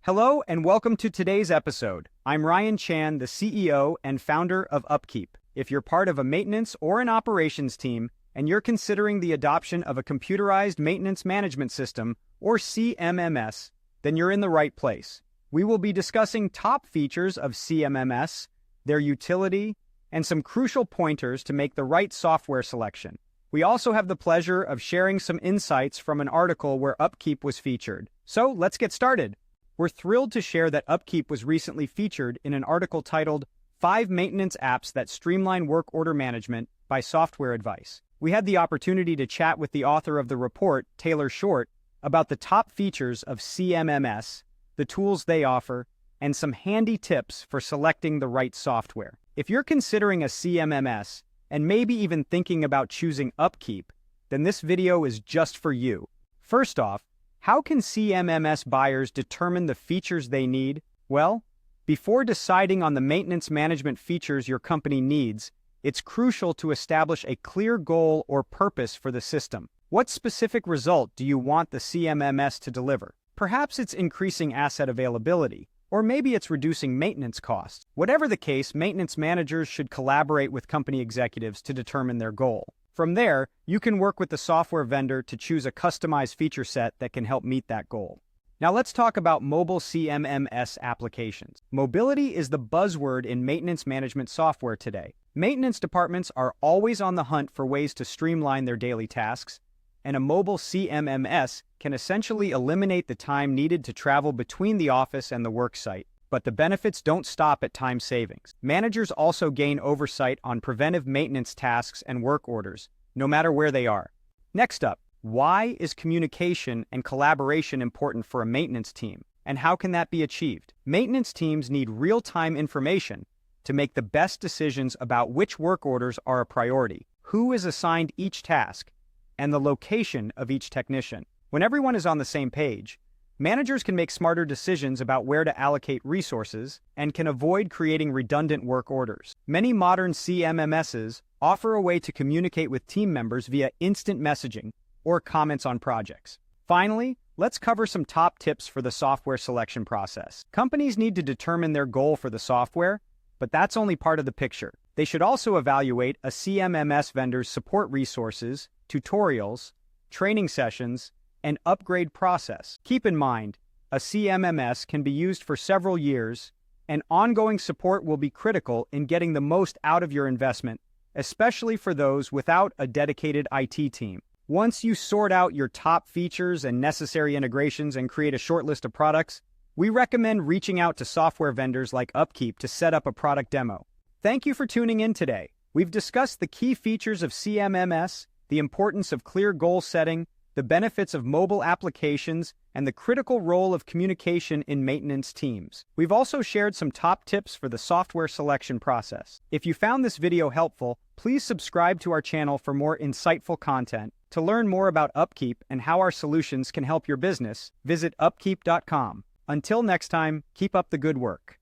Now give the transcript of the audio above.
Hello and welcome to today's episode. I'm Ryan Chan, the CEO and founder of UpKeep. If you're part of a maintenance or an operations team and you're considering the adoption of a computerized maintenance management system, or CMMS, then you're in the right place. We will be discussing top features of CMMS, their utility, and some crucial pointers to make the right software selection. We also have the pleasure of sharing some insights from an article where UpKeep was featured. So let's get started. We're thrilled to share that UpKeep was recently featured in an article titled 5 Maintenance Apps That Streamline Work Order Management by Software Advice. We had the opportunity to chat with the author of the report, Taylor Short, about the top features of CMMS, the tools they offer, and some handy tips for selecting the right software. If you're considering a CMMS and maybe even thinking about choosing UpKeep, then this video is just for you. First off, how can CMMS buyers determine the features they need? Well, before deciding on the maintenance management features your company needs, it's crucial to establish a clear goal or purpose for the system. What specific result do you want the CMMS to deliver? Perhaps it's increasing asset availability, or maybe it's reducing maintenance costs. Whatever the case, maintenance managers should collaborate with company executives to determine their goal. From there, you can work with the software vendor to choose a customized feature set that can help meet that goal. Now let's talk about mobile CMMS applications. Mobility is the buzzword in maintenance management software today. Maintenance departments are always on the hunt for ways to streamline their daily tasks, and a mobile CMMS can essentially eliminate the time needed to travel between the office and the work site. But the benefits don't stop at time savings. Managers also gain oversight on preventive maintenance tasks and work orders, no matter where they are. Next up, why is communication and collaboration important for a maintenance team, and how can that be achieved? Maintenance teams need real-time information to make the best decisions about which work orders are a priority, who is assigned each task, and the location of each technician. When everyone is on the same page, managers can make smarter decisions about where to allocate resources and can avoid creating redundant work orders. Many modern CMMSs offer a way to communicate with team members via instant messaging or comments on projects. Finally, let's cover some top tips for the software selection process. Companies need to determine their goal for the software, but that's only part of the picture. They should also evaluate a CMMS vendor's support resources, tutorials, training sessions, and upgrade process. Keep in mind, a CMMS can be used for several years, and ongoing support will be critical in getting the most out of your investment, especially for those without a dedicated IT team. Once you sort out your top features and necessary integrations and create a short list of products, we recommend reaching out to software vendors like UpKeep to set up a product demo. Thank you for tuning in today. We've discussed the key features of CMMS, the importance of clear goal setting, the benefits of mobile applications, and the critical role of communication in maintenance teams. We've also shared some top tips for the software selection process. If you found this video helpful, please subscribe to our channel for more insightful content. To learn more about UpKeep and how our solutions can help your business, visit upkeep.com. Until next time, keep up the good work.